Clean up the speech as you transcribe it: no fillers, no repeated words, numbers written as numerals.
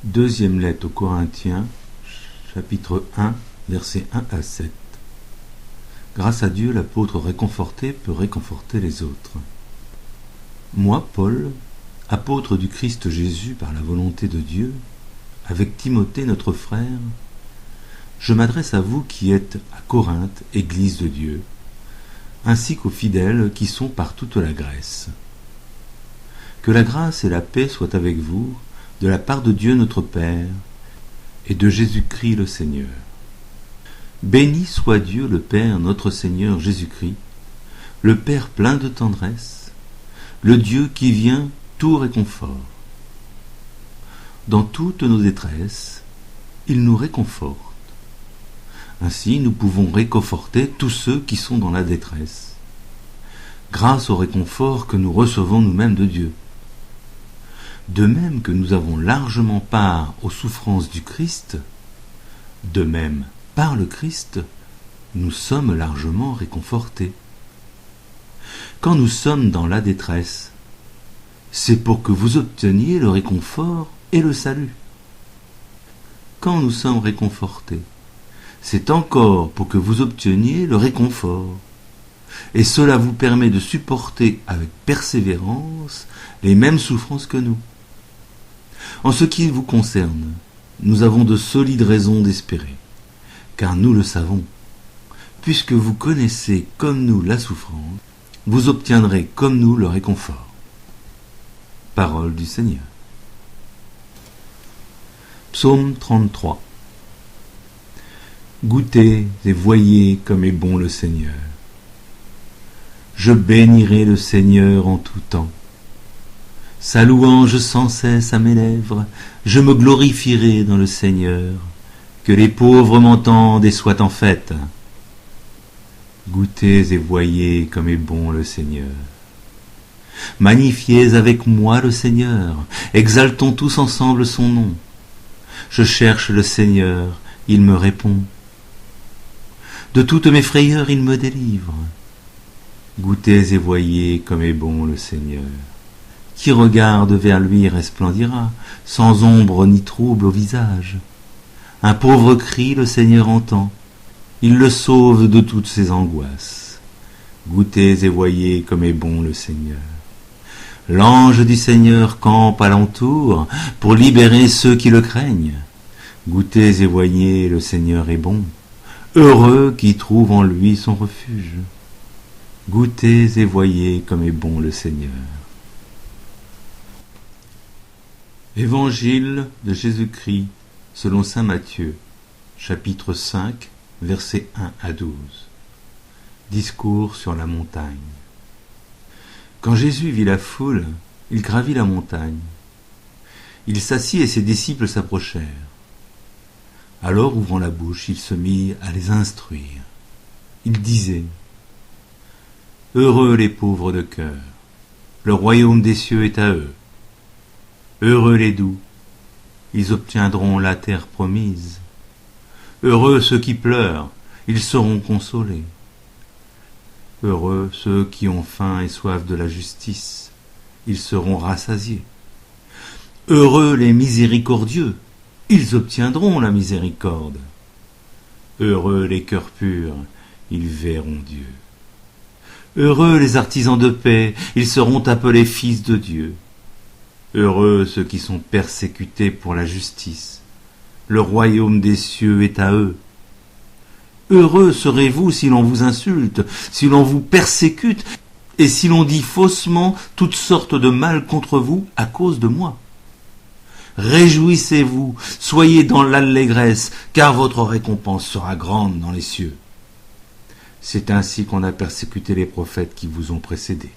Deuxième lettre aux Corinthiens, chapitre 1, versets 1 à 7. Grâce à Dieu, l'apôtre réconforté peut réconforter les autres. Moi, Paul, apôtre du Christ Jésus par la volonté de Dieu, avec Timothée notre frère, je m'adresse à vous qui êtes à Corinthe, Église de Dieu, ainsi qu'aux fidèles qui sont par toute la Grèce. Que la grâce et la paix soient avec vous, de la part de Dieu notre Père et de Jésus-Christ le Seigneur. Béni soit Dieu le Père notre Seigneur Jésus-Christ, le Père plein de tendresse, le Dieu qui vient tout réconfort. Dans toutes nos détresses, il nous réconforte. Ainsi, nous pouvons réconforter tous ceux qui sont dans la détresse, grâce au réconfort que nous recevons nous-mêmes de Dieu. De même que nous avons largement part aux souffrances du Christ, de même, par le Christ, nous sommes largement réconfortés. Quand nous sommes dans la détresse, c'est pour que vous obteniez le réconfort et le salut. Quand nous sommes réconfortés, c'est encore pour que vous obteniez le réconfort. Et cela vous permet de supporter avec persévérance les mêmes souffrances que nous. En ce qui vous concerne, nous avons de solides raisons d'espérer, car nous le savons. Puisque vous connaissez comme nous la souffrance, vous obtiendrez comme nous le réconfort. Parole du Seigneur. Psaume 33. Goûtez et voyez comme est bon le Seigneur. Je bénirai le Seigneur en tout temps. Sa louange sans cesse à mes lèvres, je me glorifierai dans le Seigneur. Que les pauvres m'entendent et soient en fête. Goûtez et voyez comme est bon le Seigneur. Magnifiez avec moi le Seigneur, exaltons tous ensemble son nom. Je cherche le Seigneur, il me répond. De toutes mes frayeurs, il me délivre. Goûtez et voyez comme est bon le Seigneur. Qui regarde vers lui resplendira, sans ombre ni trouble au visage. Un pauvre cri le Seigneur entend, il le sauve de toutes ses angoisses. Goûtez et voyez comme est bon le Seigneur. L'ange du Seigneur campe alentour pour libérer ceux qui le craignent. Goûtez et voyez, le Seigneur est bon. Heureux qui trouve en lui son refuge. Goûtez et voyez comme est bon le Seigneur. Évangile de Jésus-Christ selon saint Matthieu, chapitre 5, versets 1 à 12. Discours sur la montagne. Quand Jésus vit la foule, il gravit la montagne. Il s'assit et ses disciples s'approchèrent. Alors, ouvrant la bouche, il se mit à les instruire. Il disait : Heureux les pauvres de cœur, le royaume des cieux est à eux. Heureux les doux, ils obtiendront la terre promise. Heureux ceux qui pleurent, ils seront consolés. Heureux ceux qui ont faim et soif de la justice, ils seront rassasiés. Heureux les miséricordieux, ils obtiendront la miséricorde. Heureux les cœurs purs, ils verront Dieu. Heureux les artisans de paix, ils seront appelés fils de Dieu. Heureux ceux qui sont persécutés pour la justice, le royaume des cieux est à eux. Heureux serez-vous si l'on vous insulte, si l'on vous persécute, et si l'on dit faussement toutes sortes de mal contre vous à cause de moi. Réjouissez-vous, soyez dans l'allégresse, car votre récompense sera grande dans les cieux. C'est ainsi qu'on a persécuté les prophètes qui vous ont précédés.